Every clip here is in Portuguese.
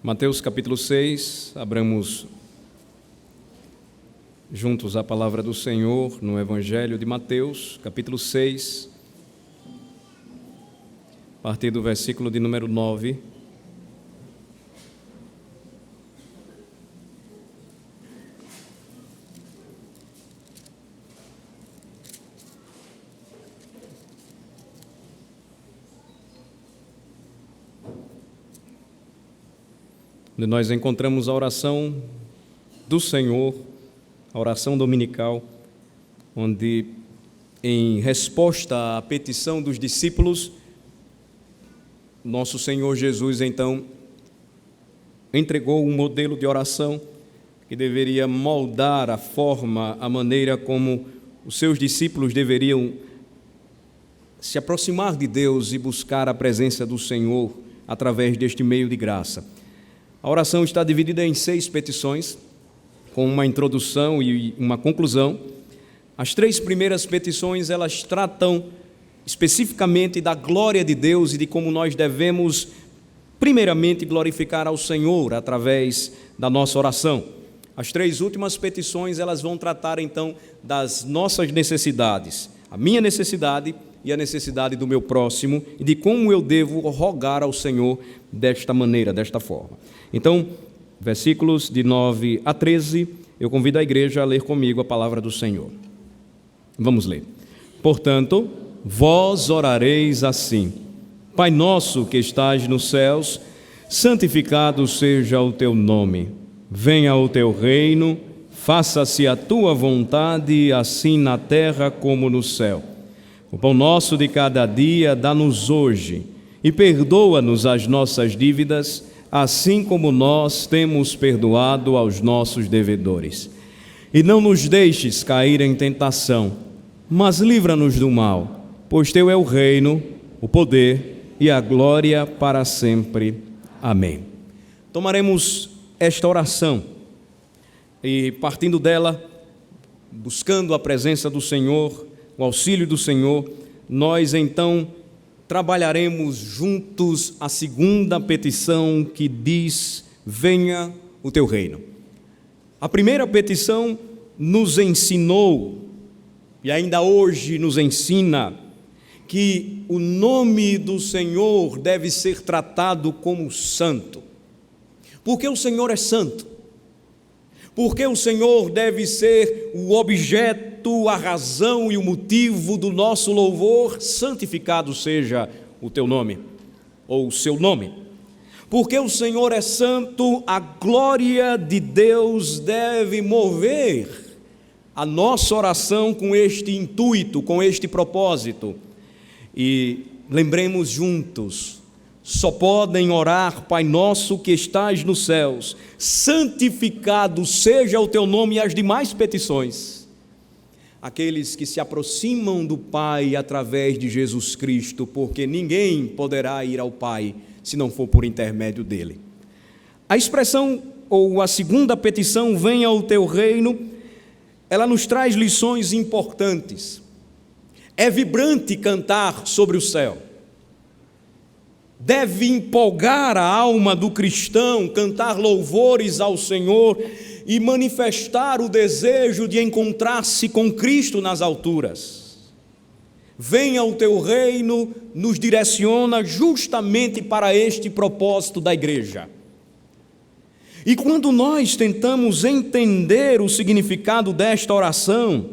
Mateus capítulo 6, abramos juntos a palavra do Senhor no Evangelho de Mateus, capítulo 6, a partir do versículo de número 9. Onde nós encontramos a oração do Senhor, a oração dominical, onde, em resposta à petição dos discípulos, nosso Senhor Jesus, então, entregou um modelo de oração que deveria moldar a forma, a maneira como os seus discípulos deveriam se aproximar de Deus e buscar a presença do Senhor através deste meio de graça. A oração está dividida em 6 petições, com uma introdução e uma conclusão. As 3 primeiras petições, elas tratam especificamente da glória de Deus e de como nós devemos, primeiramente, glorificar ao Senhor através da nossa oração. As 3 últimas petições, elas vão tratar, então, das nossas necessidades, a minha necessidade e a necessidade do meu próximo, e de como eu devo rogar ao Senhor desta maneira, desta forma. Então, versículos de 9 a 13, eu convido a igreja a ler comigo a palavra do Senhor. Vamos ler. Portanto, vós orareis assim: Pai nosso que estás nos céus, santificado seja o teu nome. Venha o teu reino, faça-se a tua vontade, assim na terra como no céu. O pão nosso de cada dia dá-nos hoje, e perdoa-nos as nossas dívidas, assim como nós temos perdoado aos nossos devedores. E não nos deixes cair em tentação, mas livra-nos do mal, pois teu é o reino, o poder e a glória para sempre. Amém. Tomaremos esta oração e, partindo dela, buscando a presença do Senhor, o auxílio do Senhor, nós então trabalharemos juntos a segunda petição que diz: venha o teu reino. A primeira petição nos ensinou, e ainda hoje nos ensina, que o nome do Senhor deve ser tratado como santo. Porque o Senhor é santo. Porque o Senhor deve ser o objeto, a razão e o motivo do nosso louvor. Santificado seja o teu nome, ou o seu nome. Porque o Senhor é santo, a glória de Deus deve mover a nossa oração com este intuito, com este propósito. E lembremos juntos: só podem orar: Pai nosso que estás nos céus, santificado seja o teu nome, e as demais petições, aqueles que se aproximam do Pai através de Jesus Cristo, porque ninguém poderá ir ao Pai se não for por intermédio dele. A expressão, ou a segunda petição, venha o teu reino, ela nos traz lições importantes. É vibrante cantar sobre o céu. Deve empolgar a alma do cristão, cantar louvores ao Senhor e manifestar o desejo de encontrar-se com Cristo nas alturas. Venha o teu reino nos direciona justamente para este propósito da igreja. E quando nós tentamos entender o significado desta oração,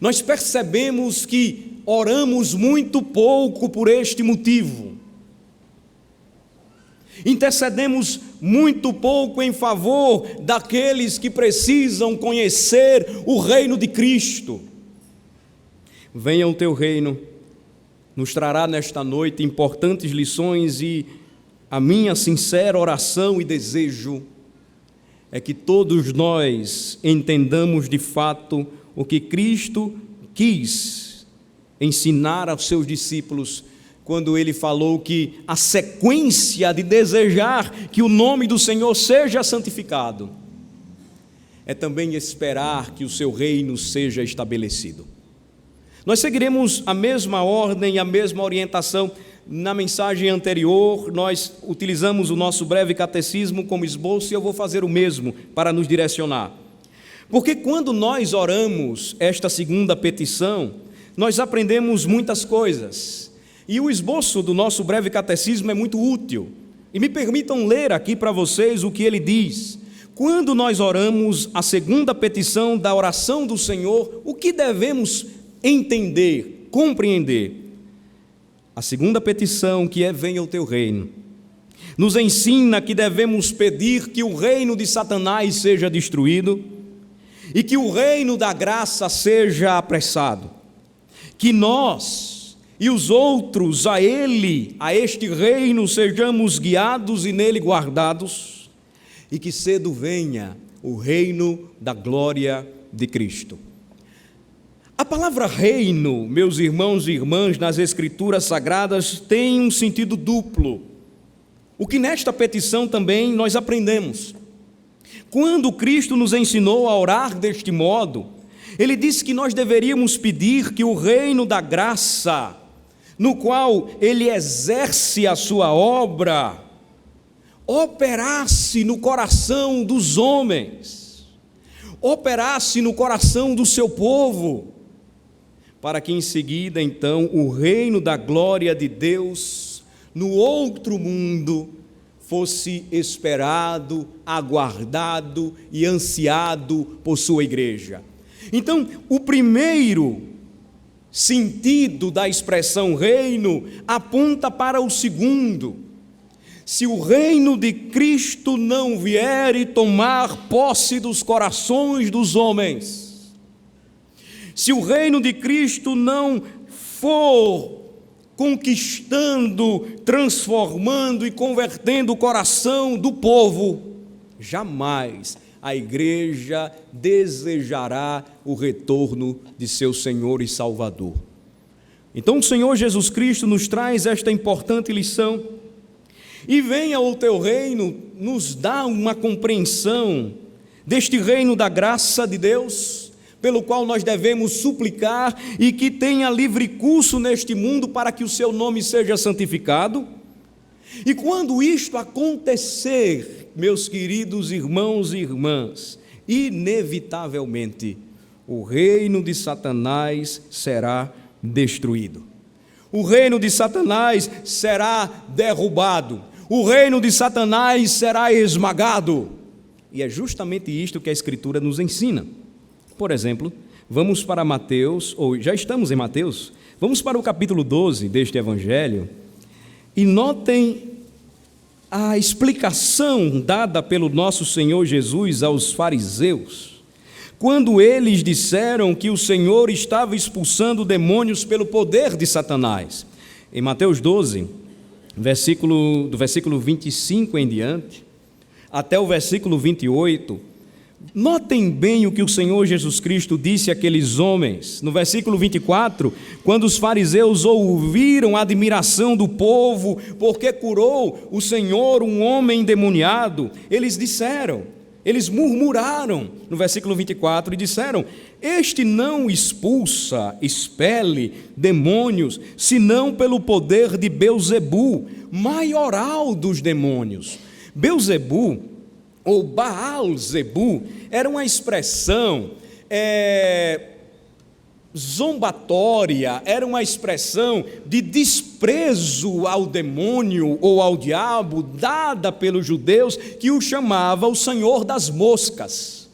nós percebemos que oramos muito pouco por este motivo. Intercedemos muito pouco em favor daqueles que precisam conhecer o reino de Cristo. Venha o teu reino, nos trará nesta noite importantes lições, e a minha sincera oração e desejo é que todos nós entendamos de fato o que Cristo quis ensinar aos seus discípulos quando ele falou que a sequência de desejar que o nome do Senhor seja santificado é também esperar que o seu reino seja estabelecido. Nós seguiremos a mesma ordem, a mesma orientação na mensagem anterior, nós utilizamos o nosso breve catecismo como esboço e eu vou fazer o mesmo para nos direcionar. Porque quando nós oramos esta segunda petição, nós aprendemos muitas coisas. E o esboço do nosso breve catecismo é muito útil. E me permitam ler aqui para vocês o que ele diz. Quando nós oramos a segunda petição da oração do Senhor, o que devemos entender, compreender? A segunda petição, que é: venha o teu reino, nos ensina que devemos pedir que o reino de Satanás seja destruído e que o reino da graça seja apressado, que nós e os outros a este reino, sejamos guiados e nele guardados, e que cedo venha o reino da glória de Cristo. A palavra reino, meus irmãos e irmãs, nas Escrituras Sagradas tem um sentido duplo, o que nesta petição também nós aprendemos. Quando Cristo nos ensinou a orar deste modo, Ele disse que nós deveríamos pedir que o reino da graça, no qual Ele exerce a sua obra, operasse no coração dos homens, operasse no coração do seu povo, para que em seguida, então, o reino da glória de Deus no outro mundo fosse esperado, aguardado e ansiado por sua igreja. Então, o primeiro sentido da expressão reino aponta para o segundo. Se o reino de Cristo não vier e tomar posse dos corações dos homens, se o reino de Cristo não for conquistando, transformando e convertendo o coração do povo, jamais a igreja desejará o retorno de seu Senhor e Salvador. Então o Senhor Jesus Cristo nos traz esta importante lição. E venha o teu reino, nos dá uma compreensão deste reino da graça de Deus, pelo qual nós devemos suplicar e que tenha livre curso neste mundo para que o seu nome seja santificado. E quando isto acontecer, meus queridos irmãos e irmãs, inevitavelmente o reino de Satanás será destruído. O reino de Satanás será derrubado. O reino de Satanás será esmagado. E é justamente isto que a Escritura nos ensina. Por exemplo, vamos para Mateus, ou já estamos em Mateus, vamos para o capítulo 12 deste Evangelho, e notem a explicação dada pelo nosso Senhor Jesus aos fariseus, quando eles disseram que o Senhor estava expulsando demônios pelo poder de Satanás. Em Mateus 12, do versículo 25 em diante, até o versículo 28, notem bem o que o Senhor Jesus Cristo disse àqueles homens. No versículo 24, quando os fariseus ouviram a admiração do povo, porque curou o Senhor um homem endemoniado, eles murmuraram, no versículo 24, e disseram: este não expele demônios, senão pelo poder de Belzebu, maioral dos demônios. Belzebu, ou Baal-zebu, era uma expressão zombatória, era uma expressão de desprezo ao demônio ou ao diabo, dada pelos judeus, que o chamava o Senhor das moscas.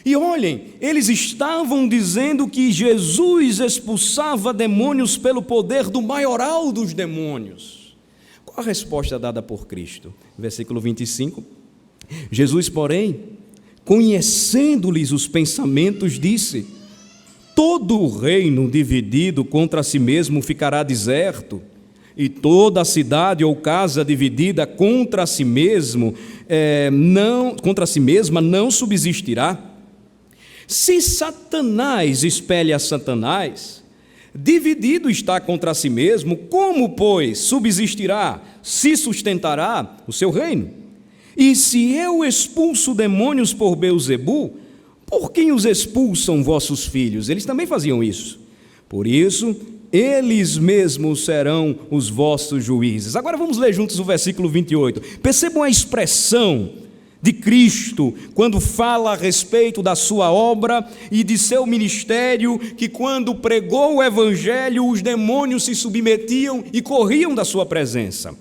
E olhem, eles estavam dizendo que Jesus expulsava demônios pelo poder do maioral dos demônios. Qual a resposta dada por Cristo? Versículo 25. Jesus, porém, conhecendo-lhes os pensamentos, disse: todo o reino dividido contra si mesmo ficará deserto, e toda a cidade ou casa dividida contra si mesma não subsistirá. Se Satanás espelha a Satanás, dividido está contra si mesmo, como, pois, subsistirá, se sustentará o seu reino? E se eu expulso demônios por Belzebu, por quem os expulsam vossos filhos? Eles também faziam isso. Por isso, eles mesmos serão os vossos juízes. Agora vamos ler juntos o versículo 28. Percebam a expressão de Cristo quando fala a respeito da sua obra e de seu ministério, que quando pregou o evangelho, os demônios se submetiam e corriam da sua presença.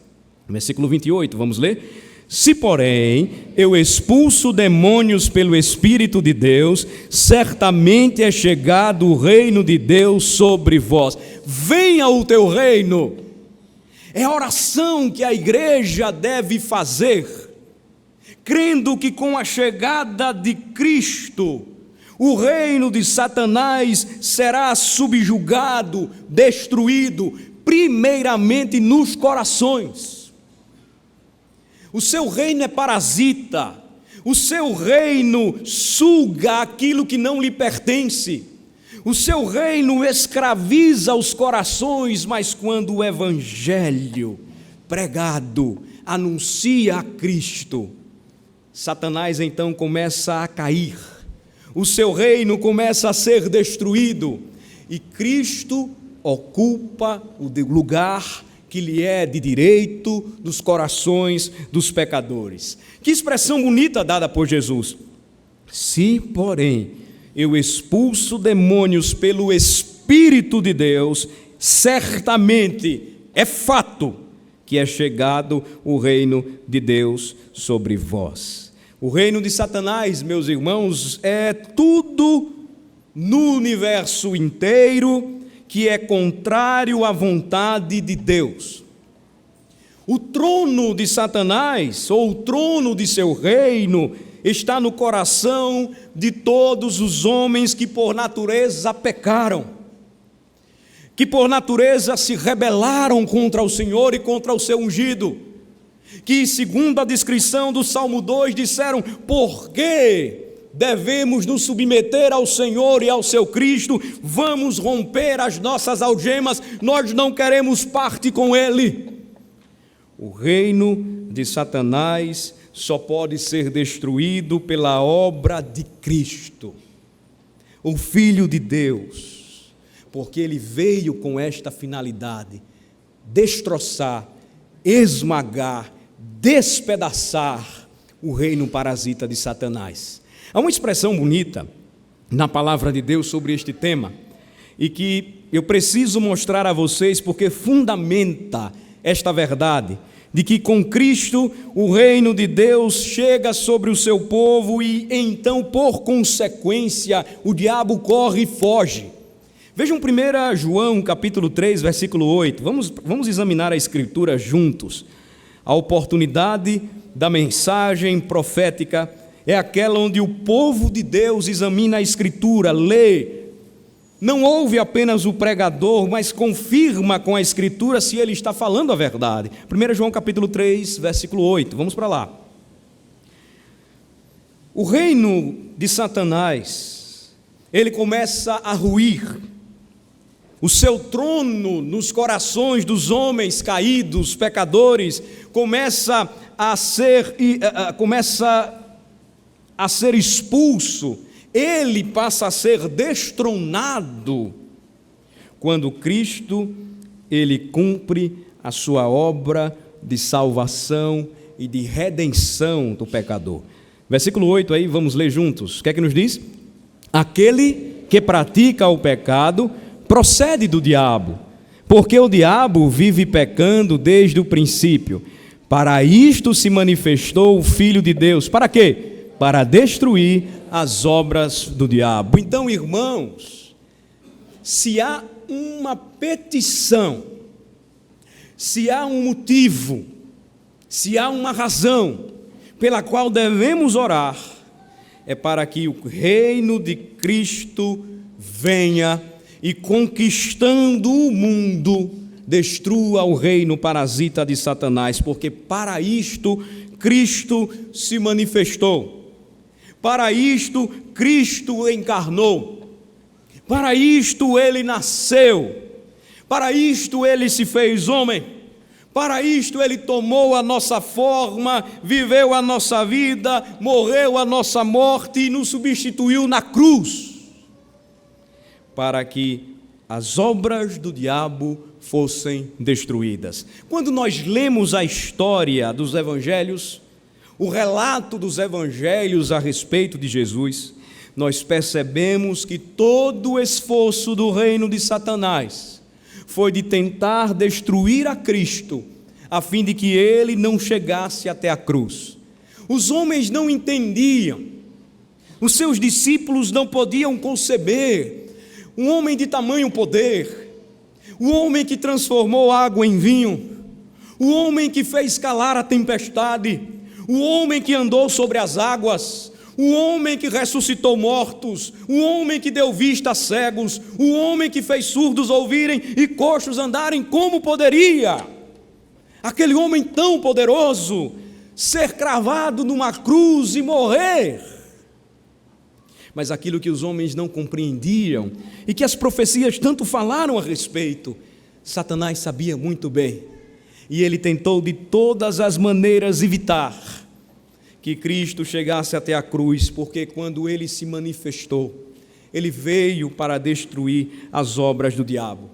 Versículo 28, vamos ler? Se, porém, eu expulso demônios pelo Espírito de Deus, certamente é chegado o reino de Deus sobre vós. Venha o teu reino. É a oração que a igreja deve fazer, crendo que com a chegada de Cristo, o reino de Satanás será subjugado, destruído, primeiramente nos corações. O seu reino é parasita, o seu reino suga aquilo que não lhe pertence, o seu reino escraviza os corações, mas quando o evangelho pregado anuncia a Cristo, Satanás então começa a cair, o seu reino começa a ser destruído e Cristo ocupa o lugar que lhe é de direito dos corações dos pecadores. Que expressão bonita dada por Jesus. Se, porém, eu expulso demônios pelo Espírito de Deus, certamente é fato que é chegado o reino de Deus sobre vós. O reino de Satanás, meus irmãos, é tudo no universo inteiro que é contrário à vontade de Deus. O trono de Satanás, ou o trono de seu reino, está no coração de todos os homens que por natureza pecaram, que por natureza se rebelaram contra o Senhor e contra o seu ungido, que segundo a descrição do Salmo 2 disseram: por que devemos nos submeter ao Senhor e ao seu Cristo? Vamos romper as nossas algemas, nós não queremos parte com Ele. O reino de Satanás só pode ser destruído pela obra de Cristo, o Filho de Deus, porque Ele veio com esta finalidade: destroçar, esmagar, despedaçar o reino parasita de Satanás. Há uma expressão bonita na palavra de Deus sobre este tema e que eu preciso mostrar a vocês porque fundamenta esta verdade de que com Cristo o reino de Deus chega sobre o seu povo e então, por consequência, o diabo corre e foge. Vejam 1 João capítulo 3, versículo 8. Vamos examinar a Escritura juntos. A oportunidade da mensagem profética é aquela onde o povo de Deus examina a Escritura, lê. Não ouve apenas o pregador, mas confirma com a Escritura se ele está falando a verdade. 1 João capítulo 3, versículo 8. Vamos para lá. O reino de Satanás, ele começa a ruir. O seu trono nos corações dos homens caídos, pecadores, começa a ser expulso. Ele passa a ser destronado quando Cristo, ele cumpre a sua obra de salvação e de redenção do pecador. Versículo 8 aí, vamos ler juntos. O que é que nos diz? Aquele que pratica o pecado procede do diabo, porque o diabo vive pecando desde o princípio. Para isto se manifestou o Filho de Deus. Para quê? Para destruir as obras do diabo. Então, irmãos, se há uma petição, se há um motivo, se há uma razão pela qual devemos orar, é para que o reino de Cristo venha e, conquistando o mundo, destrua o reino parasita de Satanás, porque para isto Cristo se manifestou. Para isto, Cristo encarnou. Para isto, Ele nasceu. Para isto, Ele se fez homem. Para isto, Ele tomou a nossa forma, viveu a nossa vida, morreu a nossa morte e nos substituiu na cruz. Para que as obras do diabo fossem destruídas. Quando nós lemos a história dos evangelhos, o relato dos evangelhos a respeito de Jesus, nós percebemos que todo o esforço do reino de Satanás foi de tentar destruir a Cristo, a fim de que ele não chegasse até a cruz. Os homens não entendiam, os seus discípulos não podiam conceber um homem de tamanho poder, o homem que transformou água em vinho, o homem que fez calar a tempestade, o homem que andou sobre as águas, o homem que ressuscitou mortos, o homem que deu vista a cegos, o homem que fez surdos ouvirem e coxos andarem. Como poderia aquele homem tão poderoso ser cravado numa cruz e morrer? Mas aquilo que os homens não compreendiam e que as profecias tanto falaram a respeito, Satanás sabia muito bem, e ele tentou de todas as maneiras evitar que Cristo chegasse até a cruz, porque quando ele se manifestou, ele veio para destruir as obras do diabo.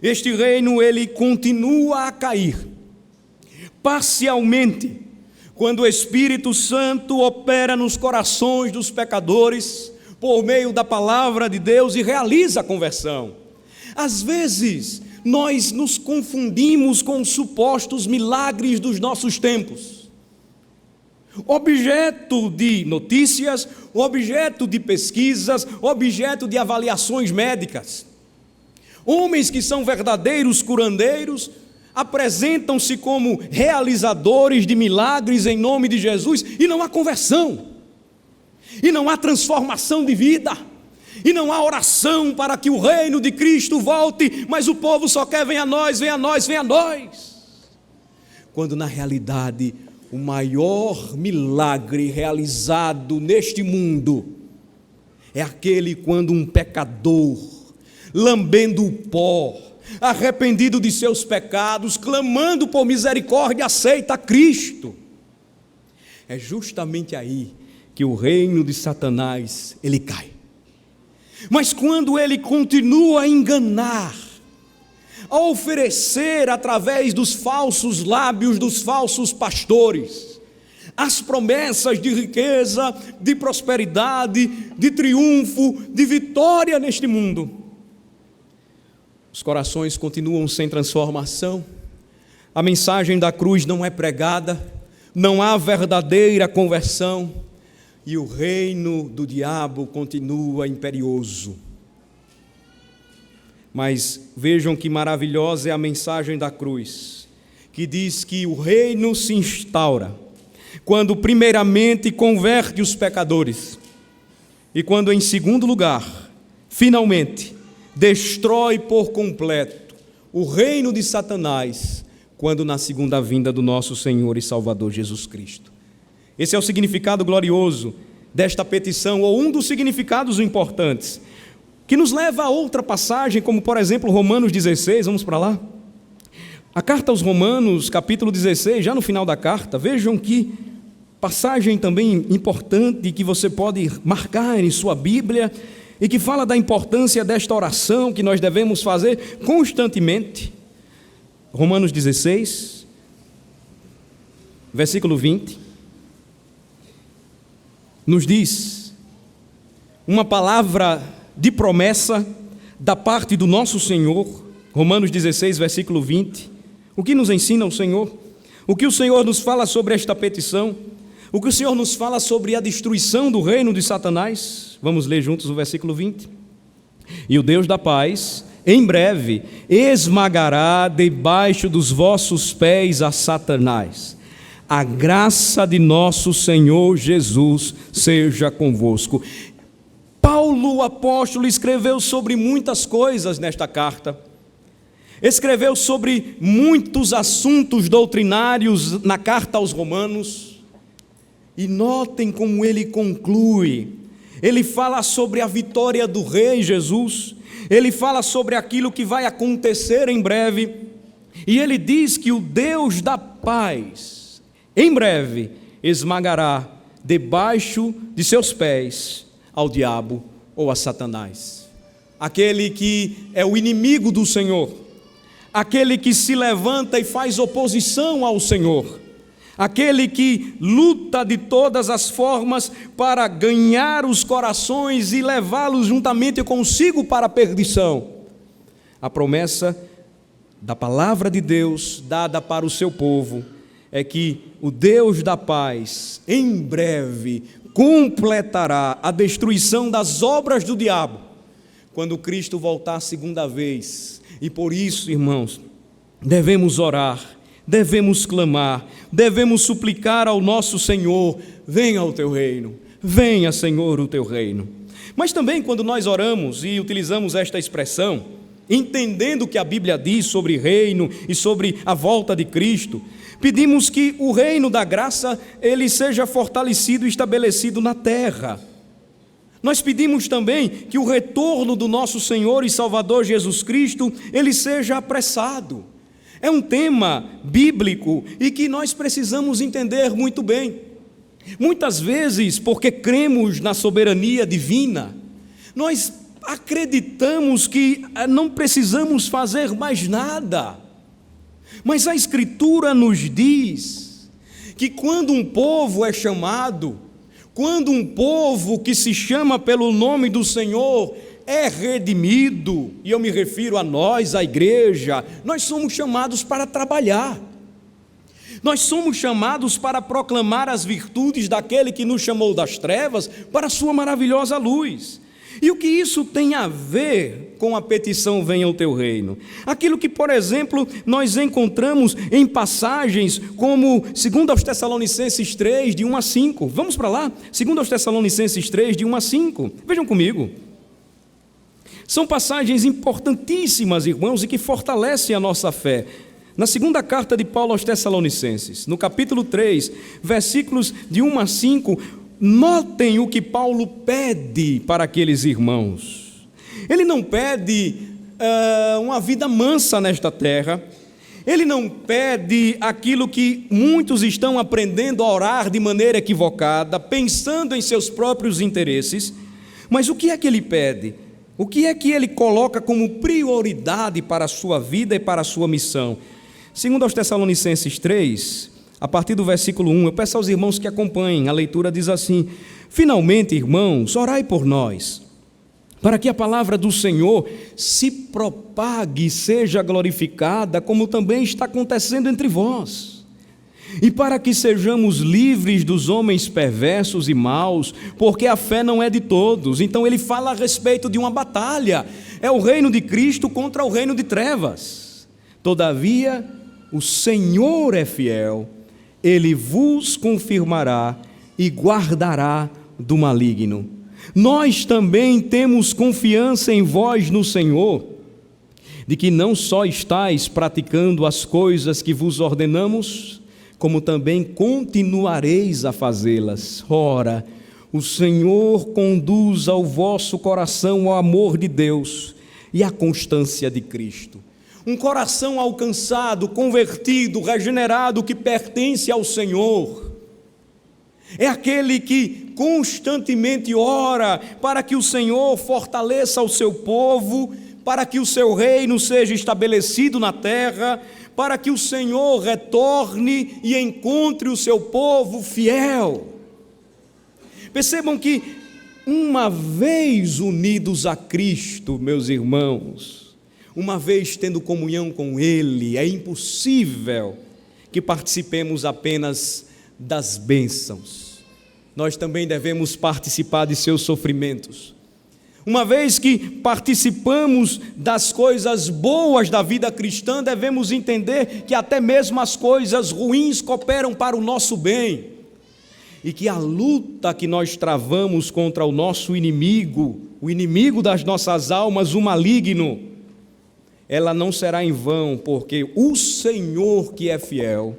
Este reino, ele continua a cair, parcialmente, quando o Espírito Santo opera nos corações dos pecadores, por meio da palavra de Deus, e realiza a conversão. Às vezes, nós nos confundimos com os supostos milagres dos nossos tempos, objeto de notícias, objeto de pesquisas, objeto de avaliações médicas. Homens que são verdadeiros curandeiros apresentam-se como realizadores de milagres em nome de Jesus, e não há conversão, e não há transformação de vida, e não há oração para que o reino de Cristo volte, mas o povo só quer: venha a nós, venha a nós, venha a nós. Quando na realidade o maior milagre realizado neste mundo é aquele quando um pecador, lambendo o pó, arrependido de seus pecados, clamando por misericórdia, aceita Cristo. É justamente aí que o reino de Satanás, ele cai. Mas quando ele continua a enganar, a oferecer através dos falsos lábios dos falsos pastores as promessas de riqueza, de prosperidade, de triunfo, de vitória neste mundo, os corações continuam sem transformação, a mensagem da cruz não é pregada, não há verdadeira conversão, e o reino do diabo continua imperioso. Mas vejam que maravilhosa é a mensagem da cruz, que diz que o reino se instaura quando primeiramente converte os pecadores, e quando em segundo lugar, finalmente, destrói por completo o reino de Satanás, quando na segunda vinda do nosso Senhor e Salvador Jesus Cristo. Esse é o significado glorioso desta petição, ou um dos significados importantes, que nos leva a outra passagem, como por exemplo Romanos 16, vamos para lá. A carta aos Romanos, capítulo 16, já no final da carta, vejam que passagem também importante que você pode marcar em sua Bíblia, e que fala da importância desta oração que nós devemos fazer constantemente. Romanos 16, versículo 20, nos diz uma palavra de promessa da parte do nosso Senhor. Romanos 16, versículo 20, o que nos ensina o Senhor? O que o Senhor nos fala sobre esta petição? O que o Senhor nos fala sobre a destruição do reino de Satanás? Vamos ler juntos o versículo 20. E o Deus da paz, em breve, esmagará debaixo dos vossos pés a Satanás. A graça de nosso Senhor Jesus seja convosco. Paulo, o apóstolo, escreveu sobre muitas coisas nesta carta. Escreveu sobre muitos assuntos doutrinários na carta aos Romanos. E notem como ele conclui. Ele fala sobre a vitória do Rei Jesus. Ele fala sobre aquilo que vai acontecer em breve. E ele diz que o Deus da paz, em breve, esmagará debaixo de seus pés ao diabo ou a Satanás. aquele que é o inimigo do Senhor, aquele que se levanta e faz oposição ao Senhor, aquele que luta de todas as formas para ganhar os corações e levá-los juntamente consigo para a perdição. A promessa da palavra de Deus dada para o seu povo é que o Deus da paz, em breve, completará a destruição das obras do diabo, quando Cristo voltar a segunda vez. E por isso, irmãos, devemos orar, devemos clamar, devemos suplicar ao nosso Senhor: venha o teu reino, venha, Senhor, o teu reino. Mas também quando nós oramos e utilizamos esta expressão, entendendo o que a Bíblia diz sobre reino e sobre a volta de Cristo, pedimos que o reino da graça, ele seja fortalecido e estabelecido na terra. Nós pedimos também que o retorno do nosso Senhor e Salvador Jesus Cristo, ele seja apressado. É um tema bíblico e que nós precisamos entender muito bem. Muitas vezes, porque cremos na soberania divina, nós acreditamos que não precisamos fazer mais nada. Mas a Escritura nos diz que quando um povo é chamado, quando um povo que se chama pelo nome do Senhor é redimido, e eu me refiro a nós, a igreja, nós somos chamados para trabalhar. Nós somos chamados para proclamar as virtudes daquele que nos chamou das trevas para a sua maravilhosa luz. E o que isso tem a ver com a petição venha o teu reino? Aquilo que, por exemplo, nós encontramos em passagens como 2 Tessalonicenses 3, de 1 a 5. Vamos para lá? 2 Tessalonicenses 3, de 1 a 5. Vejam comigo. São passagens importantíssimas, irmãos, e que fortalecem a nossa fé. Na segunda carta de Paulo aos Tessalonicenses, no capítulo 3, versículos de 1 a 5, notem o que Paulo pede para aqueles irmãos. Ele não pede uma vida mansa nesta terra, ele não pede aquilo que muitos estão aprendendo a orar de maneira equivocada, pensando em seus próprios interesses. Mas o que é que ele pede? O que é que ele coloca como prioridade para a sua vida e para a sua missão? Segundo aos Tessalonicenses 3, a partir do versículo 1, eu peço aos irmãos que acompanhem, a leitura diz assim: finalmente, irmãos, orai por nós, para que a palavra do Senhor se propague e seja glorificada, como também está acontecendo entre vós, e para que sejamos livres dos homens perversos e maus, porque a fé não é de todos. Então ele fala a respeito de uma batalha, é o reino de Cristo contra o reino de trevas. Todavia, o Senhor é fiel, Ele vos confirmará e guardará do maligno. Nós também temos confiança em vós no Senhor, de que não só estáis praticando as coisas que vos ordenamos, como também continuareis a fazê-las. Ora, o Senhor conduz ao vosso coração o amor de Deus e a constância de Cristo. Um coração alcançado, convertido, regenerado, que pertence ao Senhor, é aquele que constantemente ora para que o Senhor fortaleça o seu povo, para que o seu reino seja estabelecido na terra, para que o Senhor retorne e encontre o seu povo fiel. Percebam que, uma vez unidos a Cristo, meus irmãos, uma vez tendo comunhão com Ele, é impossível que participemos apenas das bênçãos. Nós também devemos participar de seus sofrimentos. Uma vez que participamos das coisas boas da vida cristã, devemos entender que até mesmo as coisas ruins cooperam para o nosso bem. E que a luta que nós travamos contra o nosso inimigo, o inimigo das nossas almas, o maligno, ela não será em vão, porque o Senhor, que é fiel,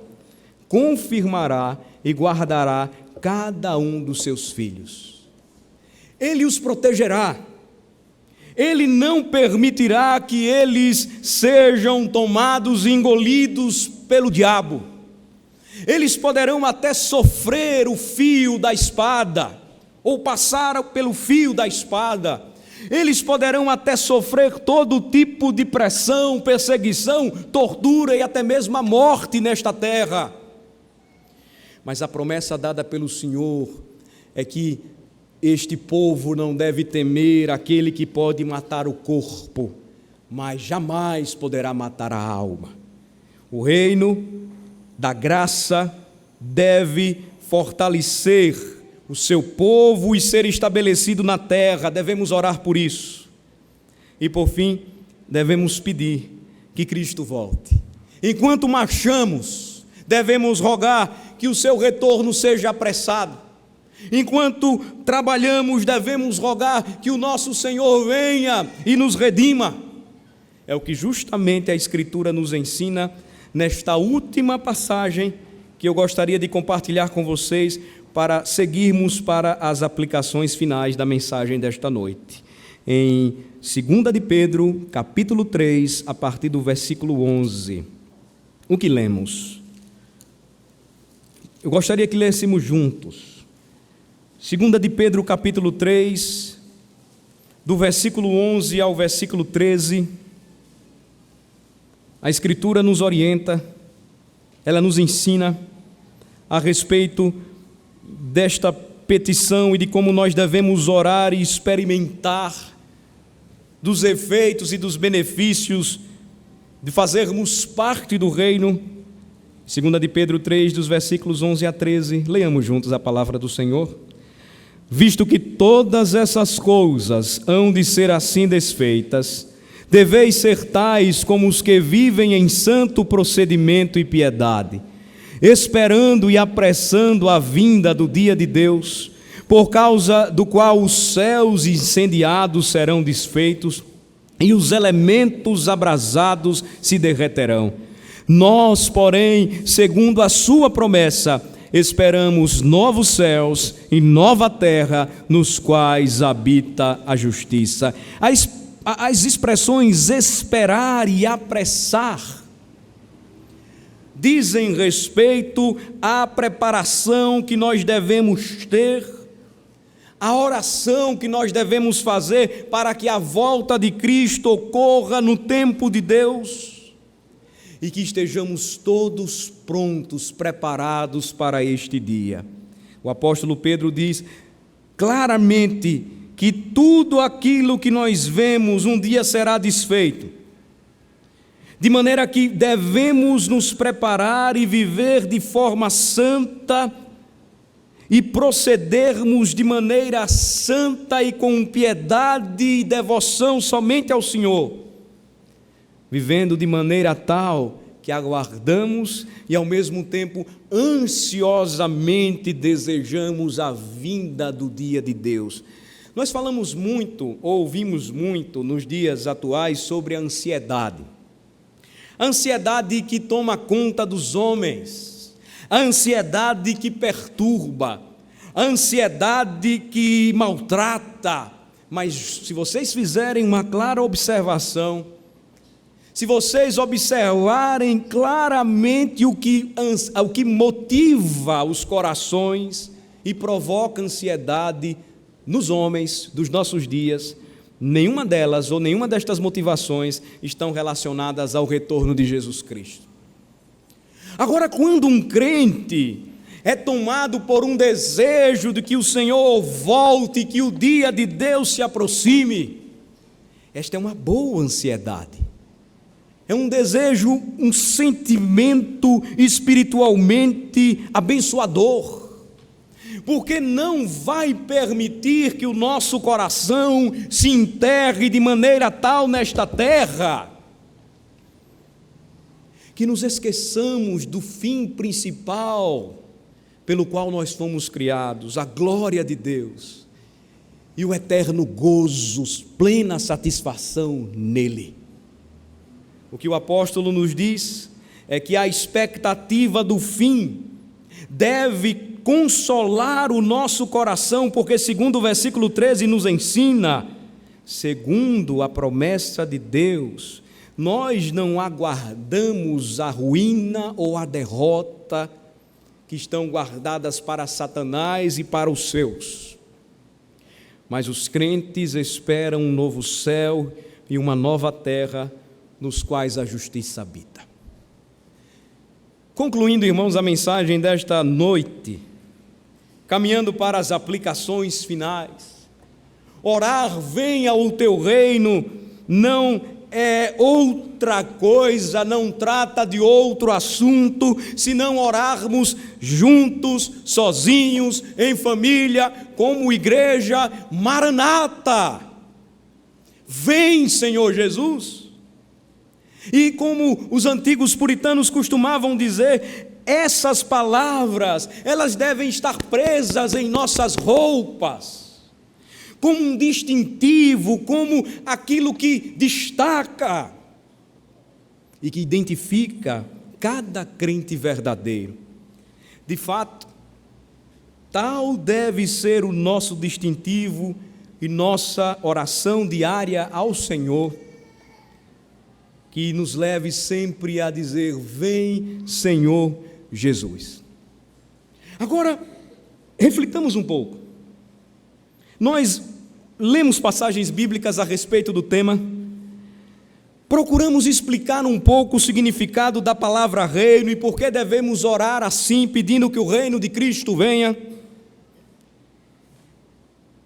confirmará e guardará cada um dos seus filhos. Ele os protegerá. Ele não permitirá que eles sejam tomados e engolidos pelo diabo. Eles poderão até sofrer o fio da espada, ou passar pelo fio da espada, Eles poderão até sofrer todo tipo de pressão, perseguição, tortura e até mesmo a morte nesta terra. Mas a promessa dada pelo Senhor é que este povo não deve temer aquele que pode matar o corpo, mas jamais poderá matar a alma. O reino da graça deve fortalecer o seu povo e ser estabelecido na terra. Devemos orar por isso. E por fim, devemos pedir que Cristo volte. Enquanto marchamos, devemos rogar que o seu retorno seja apressado. Enquanto trabalhamos, devemos rogar que o nosso Senhor venha e nos redima. É o que justamente a Escritura nos ensina nesta última passagem que eu gostaria de compartilhar com vocês para seguirmos para as aplicações finais da mensagem desta noite. Em 2 de Pedro, capítulo 3, a partir do versículo 11. O que lemos? Eu gostaria que lêssemos juntos. 2 de Pedro, capítulo 3, do versículo 11 ao versículo 13. A Escritura nos orienta, ela nos ensina a respeito desta petição e de como nós devemos orar e experimentar dos efeitos e dos benefícios de fazermos parte do reino. 2 de Pedro 3, dos versículos 11 a 13, leamos juntos a palavra do Senhor. Visto que todas essas coisas hão de ser assim desfeitas, deveis ser tais como os que vivem em santo procedimento e piedade, esperando e apressando a vinda do dia de Deus, por causa do qual os céus incendiados serão desfeitos e os elementos abrasados se derreterão. Nós, porém, segundo a sua promessa, esperamos novos céus e nova terra, nos quais habita a justiça. As expressões esperar e apressar dizem respeito à preparação que nós devemos ter, a oração que nós devemos fazer para que a volta de Cristo ocorra no tempo de Deus e que estejamos todos prontos, preparados para este dia. O apóstolo Pedro diz claramente que tudo aquilo que nós vemos um dia será desfeito, de maneira que devemos nos preparar e viver de forma santa e procedermos de maneira santa e com piedade e devoção somente ao Senhor, vivendo de maneira tal que aguardamos e ao mesmo tempo ansiosamente desejamos a vinda do dia de Deus. Nós falamos muito, ou ouvimos muito nos dias atuais sobre a ansiedade. A ansiedade que toma conta dos homens, a ansiedade que perturba, a ansiedade que maltrata. Mas se vocês fizerem uma clara observação, se vocês observarem claramente o que motiva os corações e provoca ansiedade nos homens dos nossos dias, nenhuma delas ou nenhuma destas motivações estão relacionadas ao retorno de Jesus Cristo. Agora, quando um crente é tomado por um desejo de que o Senhor volte, que o dia de Deus se aproxime, esta é uma boa ansiedade. É um desejo, um sentimento espiritualmente abençoador, porque não vai permitir que o nosso coração se enterre de maneira tal nesta terra, que nos esqueçamos do fim principal pelo qual nós fomos criados, a glória de Deus e o eterno gozo, plena satisfação nele. O que o apóstolo nos diz é que a expectativa do fim deve consolar o nosso coração, porque segundo o versículo 13 nos ensina, segundo a promessa de Deus, nós não aguardamos a ruína ou a derrota que estão guardadas para Satanás e para os seus. mas os crentes esperam um novo céu e uma nova terra, nos quais a justiça habita. Concluindo, irmãos, a mensagem desta noite, caminhando para as aplicações finais, orar, venha o teu reino, não é outra coisa, não trata de outro assunto, senão orarmos juntos, sozinhos, em família, como igreja, Maranata. Vem, Senhor Jesus. E como os antigos puritanos costumavam dizer, essas palavras, elas devem estar presas em nossas roupas, como um distintivo, como aquilo que destaca e que identifica cada crente verdadeiro. De fato, tal deve ser o nosso distintivo e nossa oração diária ao Senhor, que nos leve sempre a dizer: vem, Senhor Jesus. Agora, reflitamos um pouco. Nós lemos passagens bíblicas a respeito do tema, procuramos explicar um pouco o significado da palavra reino e por que devemos orar assim, pedindo que o reino de Cristo venha.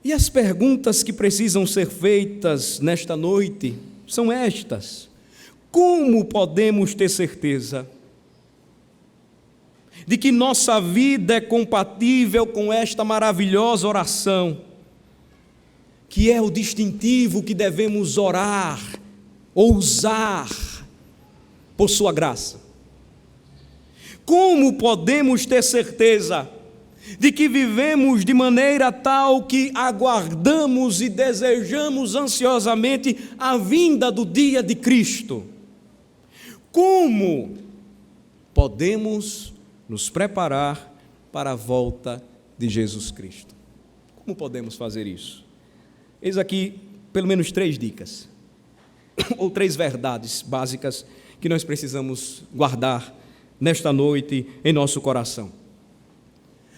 E as perguntas que precisam ser feitas nesta noite são estas: como podemos ter certeza de que nossa vida é compatível com esta maravilhosa oração, que é o distintivo que devemos orar ou usar por sua graça? Como podemos ter certeza de que vivemos de maneira tal que aguardamos e desejamos ansiosamente a vinda do dia de Cristo? Como podemos nos preparar para a volta de Jesus Cristo? Como podemos fazer isso? Eis aqui pelo menos 3 dicas, ou 3 verdades básicas que nós precisamos guardar nesta noite em nosso coração.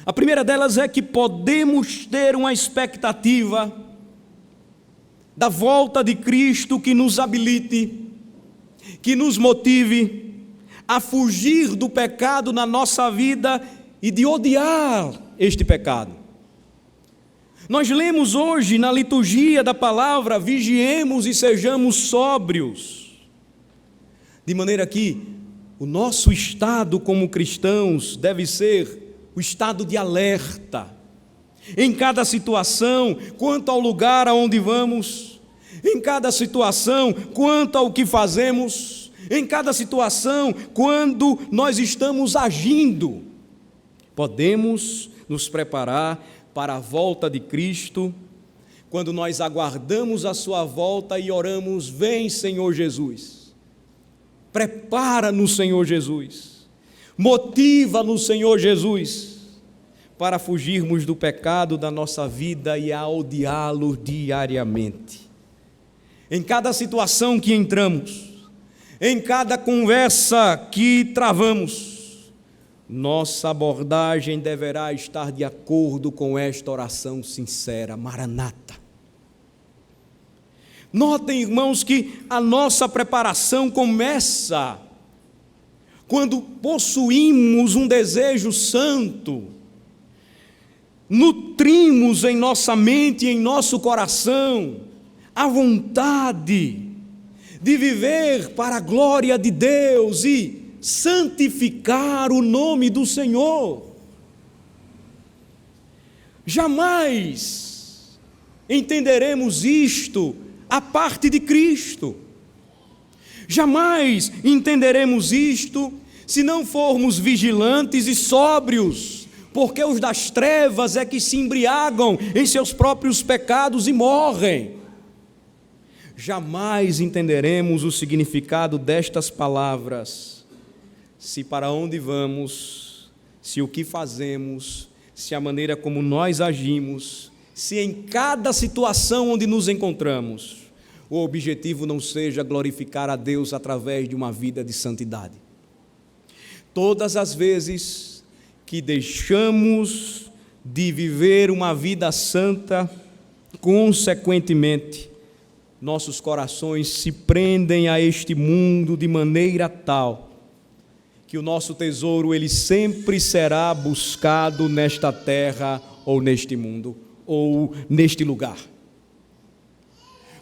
A primeira delas é que podemos ter uma expectativa da volta de Cristo que nos habilite, que nos motive a fugir do pecado na nossa vida e de odiar este pecado. Nós lemos hoje na liturgia da palavra: vigiemos e sejamos sóbrios, de maneira que o nosso estado como cristãos deve ser o estado de alerta, em cada situação, quanto ao lugar aonde vamos, em cada situação, quanto ao que fazemos, em cada situação, quando nós estamos agindo. Podemos nos preparar para a volta de Cristo, quando nós aguardamos a sua volta e oramos: vem, Senhor Jesus. Prepara-nos, Senhor Jesus. Motiva-nos, Senhor Jesus, para fugirmos do pecado da nossa vida e a odiá-lo diariamente. Em cada situação que entramos, em cada conversa que travamos, nossa abordagem deverá estar de acordo com esta oração sincera: Maranata. Notem, irmãos, que a nossa preparação começa quando possuímos um desejo santo, nutrimos em nossa mente e em nosso coração a vontade de viver para a glória de Deus e santificar o nome do Senhor. Jamais entenderemos isto à parte de Cristo. Jamais entenderemos isto se não formos vigilantes e sóbrios, porque os das trevas é que se embriagam em seus próprios pecados e morrem. Jamais entenderemos o significado destas palavras se para onde vamos, se o que fazemos, se a maneira como nós agimos, se em cada situação onde nos encontramos, o objetivo não seja glorificar a Deus através de uma vida de santidade. Todas as vezes que deixamos de viver uma vida santa, Consequentemente, nossos corações se prendem a este mundo de maneira tal que o nosso tesouro ele sempre será buscado nesta terra ou neste mundo ou neste lugar.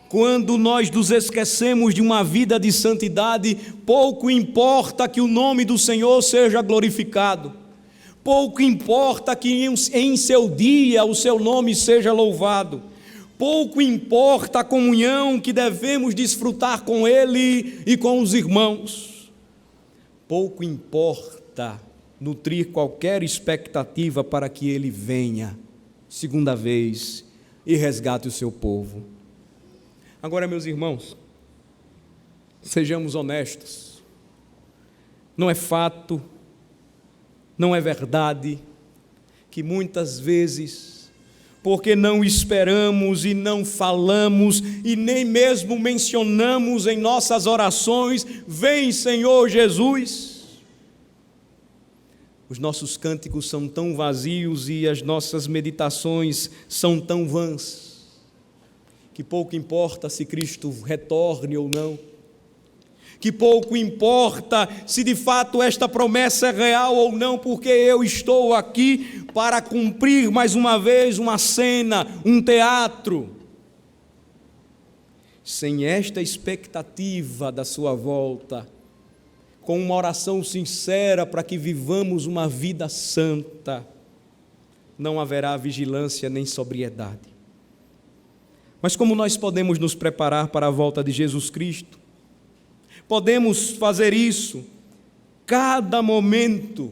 Quando nós nos esquecemos de uma vida de santidade, pouco importa que o nome do Senhor seja glorificado, pouco importa que em seu dia o seu nome seja louvado, pouco importa a comunhão que devemos desfrutar com Ele e com os irmãos, pouco importa nutrir qualquer expectativa para que Ele venha, segunda vez, e resgate o seu povo. Agora, meus irmãos, sejamos honestos, não é fato, não é verdade, que muitas vezes, porque não esperamos e não falamos e nem mesmo mencionamos em nossas orações, vem Senhor Jesus, os nossos cânticos são tão vazios e as nossas meditações são tão vãs, que pouco importa se Cristo retorne ou não, que pouco importa se de fato esta promessa é real ou não, porque eu estou aqui para cumprir mais uma vez uma cena, um teatro. Sem esta expectativa da sua volta, com uma oração sincera para que vivamos uma vida santa, não haverá vigilância nem sobriedade. Mas como nós podemos nos preparar para a volta de Jesus Cristo? Podemos fazer isso cada momento,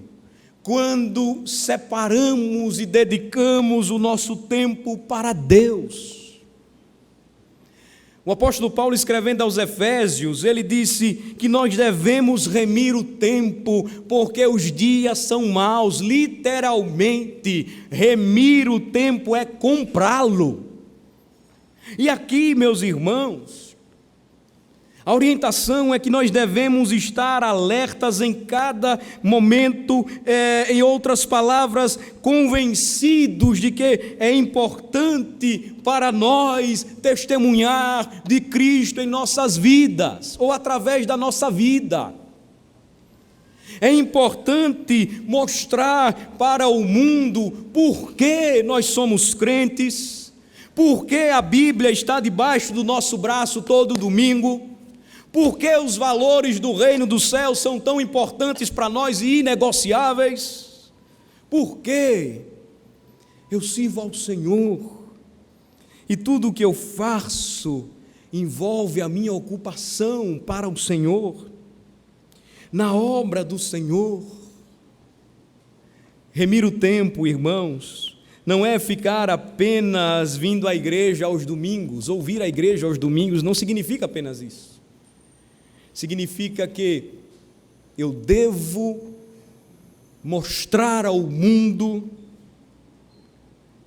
quando separamos e dedicamos o nosso tempo para Deus. O apóstolo Paulo, escrevendo aos Efésios, ele disse que nós devemos remir o tempo, porque os dias são maus. Literalmente, remir o tempo é comprá-lo. E aqui, meus irmãos, a orientação é que nós devemos estar alertas em cada momento, em outras palavras, convencidos de que é importante para nós testemunhar de Cristo em nossas vidas, ou através da nossa vida. É importante mostrar para o mundo por que nós somos crentes, por que a Bíblia está debaixo do nosso braço todo domingo, por que os valores do reino do céu são tão importantes para nós e inegociáveis, por que eu sirvo ao Senhor e tudo o que eu faço envolve a minha ocupação para o Senhor, na obra do Senhor. Remir o tempo, irmãos, não é ficar apenas vindo à igreja aos domingos, ouvir a igreja aos domingos, não significa apenas isso. Significa que eu devo mostrar ao mundo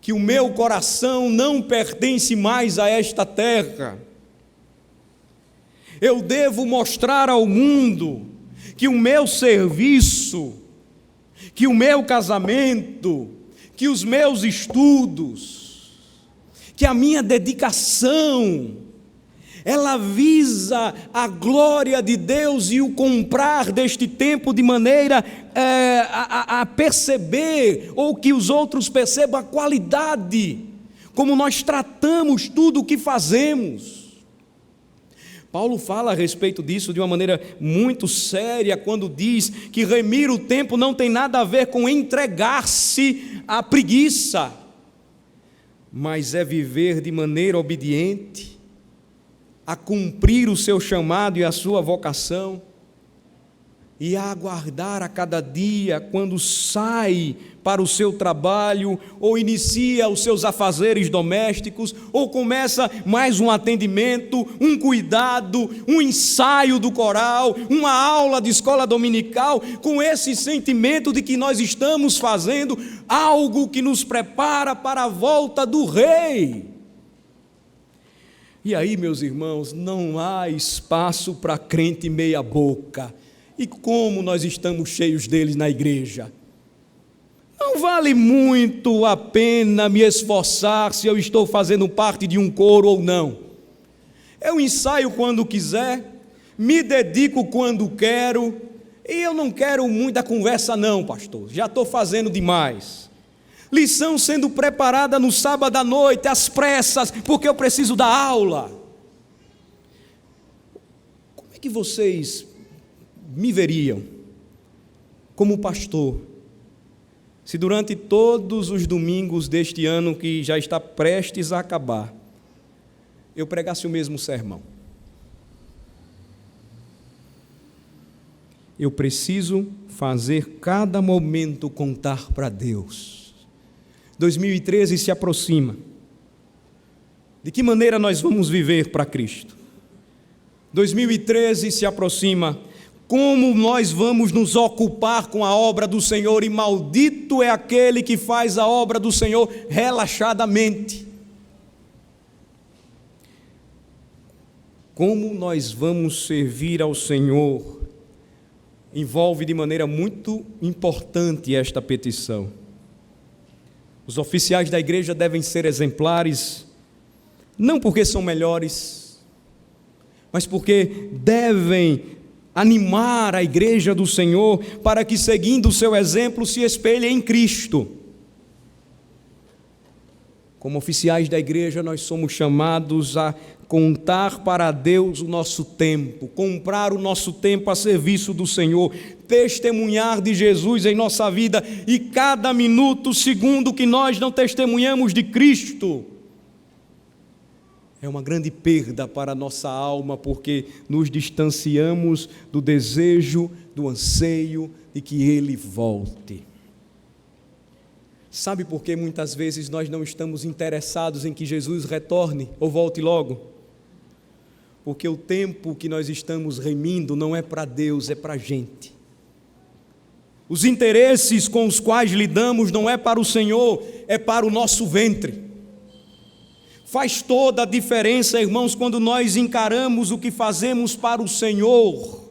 que o meu coração não pertence mais a esta terra. Eu devo mostrar ao mundo que o meu serviço, que o meu casamento, que os meus estudos, que a minha dedicação, ela visa a glória de Deus e o comprar deste tempo de maneira a perceber, ou que os outros percebam a qualidade, como nós tratamos tudo o que fazemos. Paulo fala a respeito disso de uma maneira muito séria, quando diz que remir o tempo não tem nada a ver com entregar-se à preguiça, mas é viver de maneira obediente, a cumprir o seu chamado e a sua vocação, e a aguardar a cada dia, quando sai para o seu trabalho, ou inicia os seus afazeres domésticos, ou começa mais um atendimento, um cuidado, um ensaio do coral, uma aula de escola dominical, com esse sentimento de que nós estamos fazendo algo que nos prepara para a volta do Rei. E aí, meus irmãos, não há espaço para crente meia boca. E como nós estamos cheios deles na igreja? não vale muito a pena me esforçar se eu estou fazendo parte de um coro ou não. Eu ensaio quando quiser, me dedico quando quero, e eu não quero muita conversa não, pastor, já estou fazendo demais. Lição sendo preparada no sábado à noite, às pressas, porque eu preciso dar aula. Como é que vocês me veriam como pastor, se durante todos os domingos deste ano que já está prestes a acabar, eu pregasse o mesmo sermão? Eu preciso fazer cada momento contar para Deus. 2013 se aproxima. De que maneira nós vamos viver para Cristo? 2013 se aproxima. Como nós vamos nos ocupar com a obra do Senhor? E maldito é aquele que faz a obra do Senhor relaxadamente. Como nós vamos servir ao Senhor? Envolve de maneira muito importante esta petição. Os oficiais da igreja devem ser exemplares, não porque são melhores, mas porque devem animar a igreja do Senhor para que, seguindo o seu exemplo, se espelhe em Cristo. Como oficiais da igreja, nós somos chamados a contar para Deus o nosso tempo, comprar o nosso tempo a serviço do Senhor, testemunhar de Jesus em nossa vida, e cada minuto, segundo que nós não testemunhamos de Cristo, é uma grande perda para a nossa alma, porque nos distanciamos do desejo, do anseio de que Ele volte. Sabe por que muitas vezes nós não estamos interessados em que Jesus retorne ou volte logo? Porque o tempo que nós estamos remindo não é para Deus, é para a gente. Os interesses com os quais lidamos não é para o Senhor, é para o nosso ventre. Faz toda a diferença, irmãos, quando nós encaramos o que fazemos para o Senhor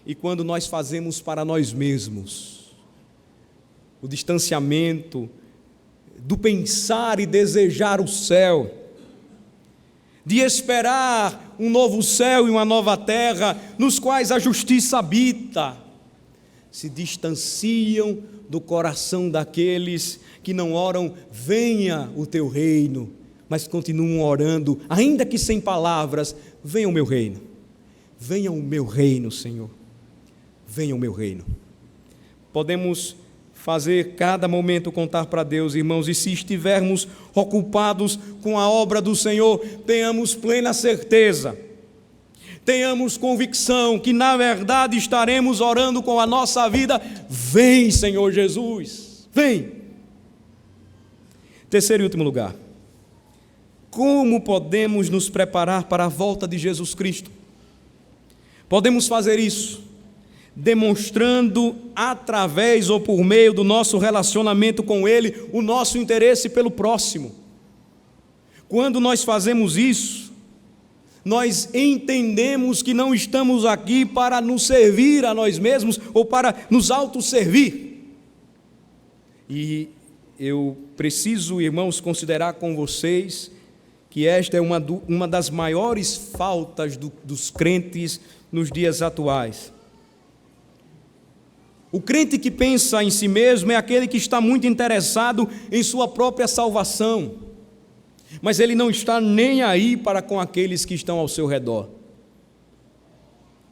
e quando nós fazemos para nós mesmos. O distanciamento do pensar e desejar o céu, de esperar um novo céu e uma nova terra, nos quais a justiça habita, se distanciam do coração daqueles que não oram, venha o teu reino, mas continuam orando, ainda que sem palavras, venha o meu reino, venha o meu reino, Senhor, venha o meu reino. Podemos fazer cada momento contar para Deus, irmãos, e se estivermos ocupados com a obra do Senhor, tenhamos plena certeza, tenhamos convicção que na verdade estaremos orando com a nossa vida, vem Senhor Jesus, vem. Terceiro e último lugar, como podemos nos preparar para a volta de Jesus Cristo? Podemos fazer isso demonstrando através ou por meio do nosso relacionamento com Ele, o nosso interesse pelo próximo. Quando nós fazemos isso, nós entendemos que não estamos aqui para nos servir a nós mesmos ou para nos autosservir. E eu preciso, irmãos, considerar com vocês que esta é uma das maiores faltas dos crentes nos dias atuais. O crente que pensa em si mesmo é aquele que está muito interessado em sua própria salvação, mas ele não está nem aí para com aqueles que estão ao seu redor.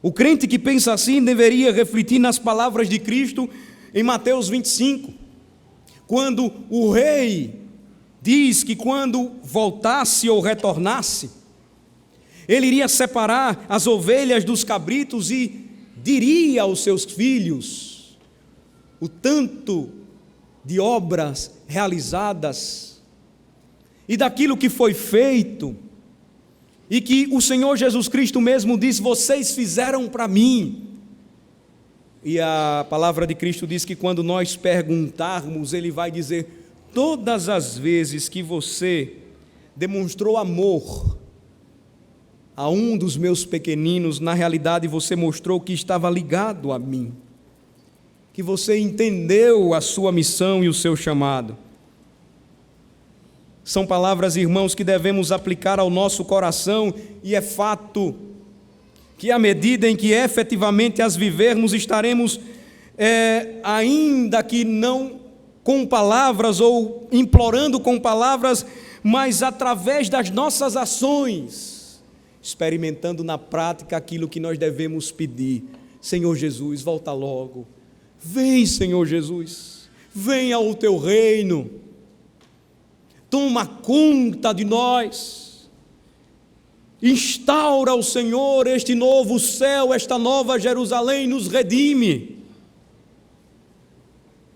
O crente que pensa assim deveria refletir nas palavras de Cristo em Mateus 25, quando o rei diz que quando voltasse ou retornasse, ele iria separar as ovelhas dos cabritos e diria aos seus filhos o tanto de obras realizadas e daquilo que foi feito, e que o Senhor Jesus Cristo mesmo disse: vocês fizeram para mim. E a palavra de Cristo diz que quando nós perguntarmos, Ele vai dizer: todas as vezes que você demonstrou amor a um dos meus pequeninos, na realidade você mostrou que estava ligado a mim, que você entendeu a sua missão e o seu chamado. São palavras, irmãos, que devemos aplicar ao nosso coração, e é fato que à medida em que efetivamente as vivermos, estaremos, ainda que não com palavras ou implorando com palavras, mas através das nossas ações, experimentando na prática aquilo que nós devemos pedir. Senhor Jesus, volta logo. Vem, Senhor Jesus, venha ao teu reino. Toma conta de nós. Instaura o Senhor este novo céu, esta nova Jerusalém, nos redime.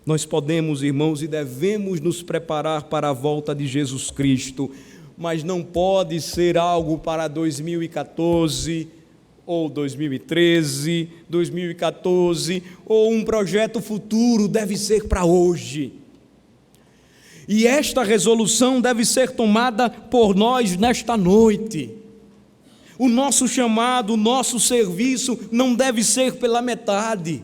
Nós podemos, irmãos, e devemos nos preparar para a volta de Jesus Cristo, mas não pode ser algo para 2014, ou 2013, 2014, ou um projeto futuro, deve ser para hoje. E esta resolução deve ser tomada por nós nesta noite. O nosso chamado, o nosso serviço não deve ser pela metade.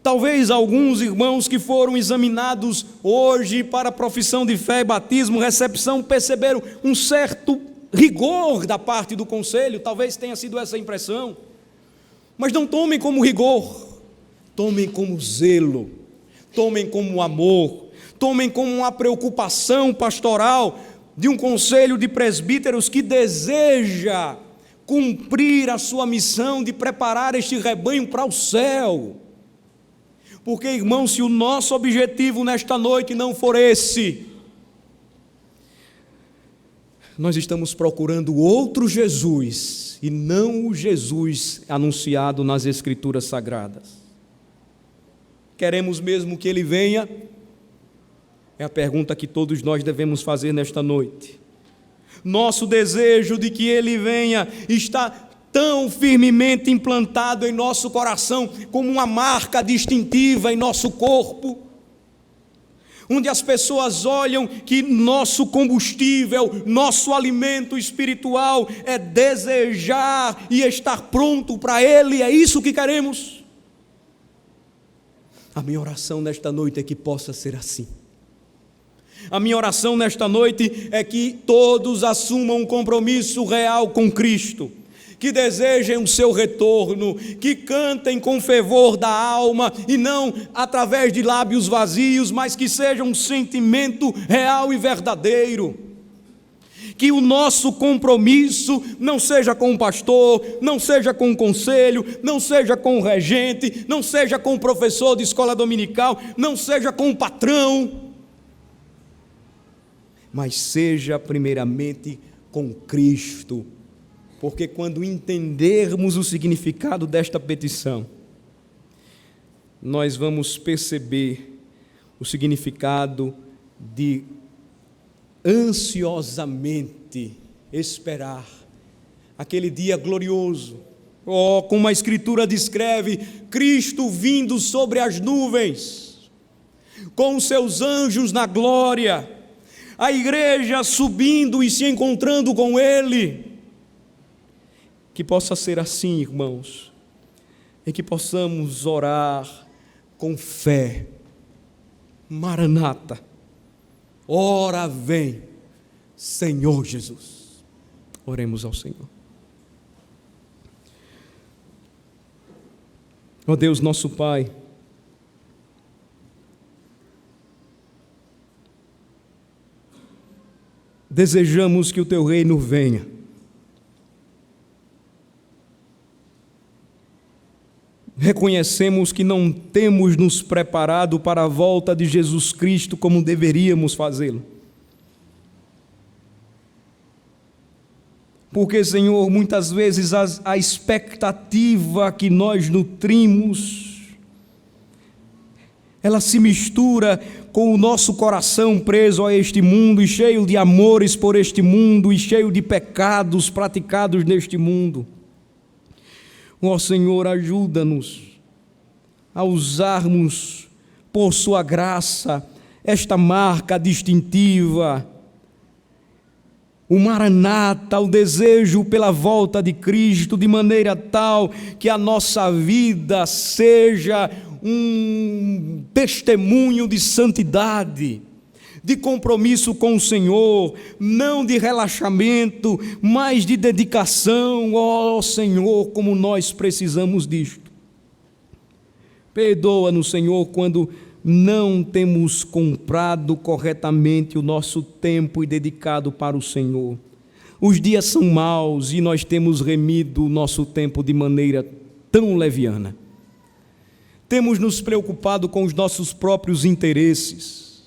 Talvez alguns irmãos que foram examinados hoje para a profissão de fé, batismo, recepção, perceberam um certo rigor da parte do conselho, talvez tenha sido essa a impressão. Mas não tomem como rigor, tomem como zelo, tomem como amor, tomem como uma preocupação pastoral de um conselho de presbíteros que deseja cumprir a sua missão de preparar este rebanho para o céu. Porque, irmãos, se o nosso objetivo nesta noite não for esse, nós estamos procurando outro Jesus e não o Jesus anunciado nas Escrituras Sagradas. Queremos mesmo que Ele venha? É a pergunta que todos nós devemos fazer nesta noite. Nosso desejo de que Ele venha está tão firmemente implantado em nosso coração, como uma marca distintiva em nosso corpo, onde as pessoas olham que nosso combustível, nosso alimento espiritual é desejar e estar pronto para Ele. É isso que queremos. A minha oração nesta noite é que possa ser assim. A minha oração nesta noite é que todos assumam um compromisso real com Cristo, que desejem o seu retorno, que cantem com fervor da alma e não através de lábios vazios, mas que seja um sentimento real e verdadeiro. Que o nosso compromisso não seja com o pastor, não seja com o conselho, não seja com o regente, não seja com o professor de escola dominical, não seja com o patrão, mas seja primeiramente com Cristo. Porque quando entendermos o significado desta petição, nós vamos perceber o significado de ansiosamente esperar aquele dia glorioso. Oh, como a Escritura descreve, Cristo vindo sobre as nuvens, com os seus anjos na glória, a igreja subindo e se encontrando com Ele. Que possa ser assim, irmãos, e que possamos orar com fé. Maranata, ora vem, Senhor Jesus. Oremos ao Senhor. Ó Deus, nosso Pai, desejamos que o Teu reino venha. Reconhecemos que não temos nos preparado para a volta de Jesus Cristo como deveríamos fazê-lo. Porque, Senhor, muitas vezes a expectativa que nós nutrimos, ela se mistura com o nosso coração preso a este mundo e cheio de amores por este mundo e cheio de pecados praticados neste mundo. Ó Senhor, ajuda-nos a usarmos, por Sua graça, esta marca distintiva, o Maranata, o desejo pela volta de Cristo, de maneira tal que a nossa vida seja um testemunho de santidade, de compromisso com o Senhor, não de relaxamento, mas de dedicação. Ó Senhor, como nós precisamos disto. Perdoa-nos, Senhor, quando não temos comprado corretamente o nosso tempo e dedicado para o Senhor. Os dias são maus e nós temos remido o nosso tempo de maneira tão leviana. Temos nos preocupado com os nossos próprios interesses.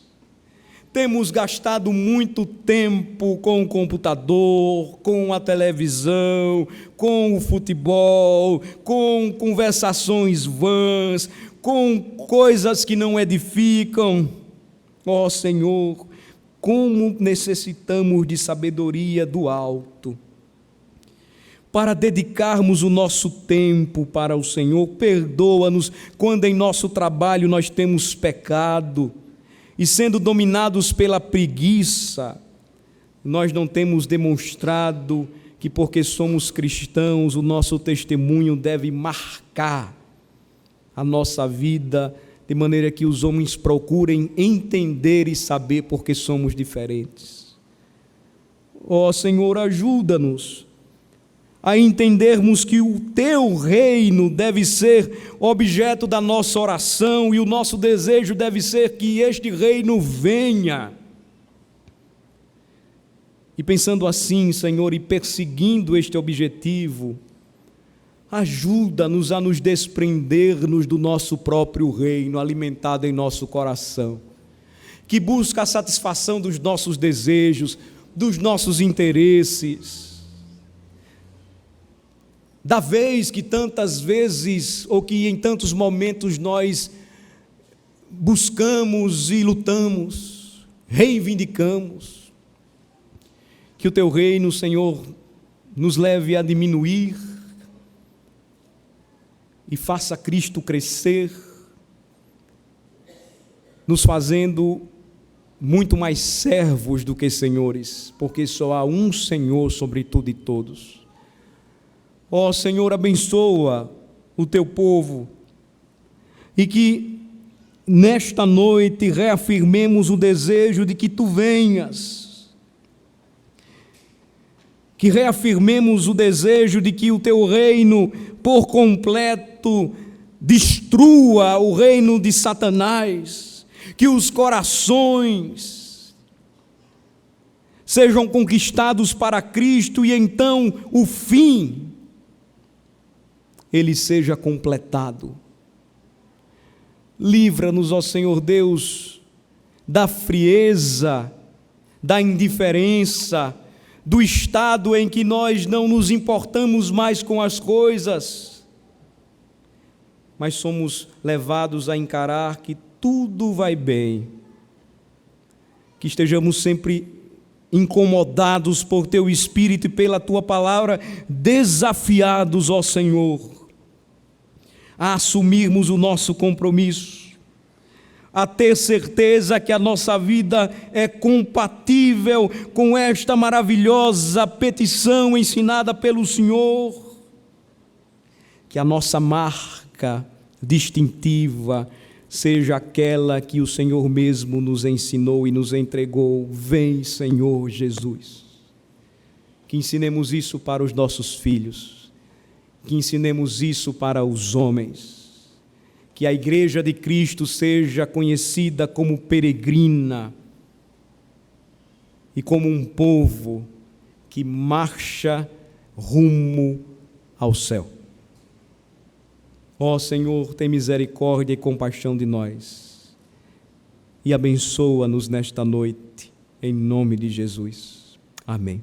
Temos gastado muito tempo com o computador, com a televisão, com o futebol, com conversações vãs, com coisas que não edificam. Ó Senhor, como necessitamos de sabedoria do alto para dedicarmos o nosso tempo para o Senhor. Perdoa-nos quando em nosso trabalho nós temos pecado e, sendo dominados pela preguiça, nós não temos demonstrado que, porque somos cristãos, o nosso testemunho deve marcar a nossa vida, de maneira que os homens procurem entender e saber porque somos diferentes. Ó Senhor, ajuda-nos a entendermos que o Teu reino deve ser objeto da nossa oração e o nosso desejo deve ser que este reino venha. E pensando assim, Senhor, e perseguindo este objetivo, ajuda-nos a nos desprender-nos do nosso próprio reino, alimentado em nosso coração, que busca a satisfação dos nossos desejos, dos nossos interesses, da vez que tantas vezes, ou que em tantos momentos nós buscamos e lutamos, reivindicamos. Que o Teu reino, Senhor, nos leve a diminuir e faça Cristo crescer, nos fazendo muito mais servos do que senhores, porque só há um Senhor sobre tudo e todos. Ó Senhor, abençoa o Teu povo e que nesta noite reafirmemos o desejo de que Tu venhas, que reafirmemos o desejo de que o Teu reino por completo destrua o reino de Satanás, que os corações sejam conquistados para Cristo e então o fim ele seja completado. Livra-nos, ó Senhor Deus, da frieza, da indiferença, do estado em que nós não nos importamos mais com as coisas, mas somos levados a encarar que tudo vai bem, que estejamos sempre incomodados por Teu Espírito e pela Tua palavra, desafiados, ó Senhor, a assumirmos o nosso compromisso, a ter certeza que a nossa vida é compatível com esta maravilhosa petição ensinada pelo Senhor, que a nossa marca distintiva seja aquela que o Senhor mesmo nos ensinou e nos entregou. Vem, Senhor Jesus. Que ensinemos isso para os nossos filhos, que ensinemos isso para os homens, que a Igreja de Cristo seja conhecida como peregrina e como um povo que marcha rumo ao céu. Ó Senhor, tem misericórdia e compaixão de nós e abençoa-nos nesta noite, em nome de Jesus. Amém.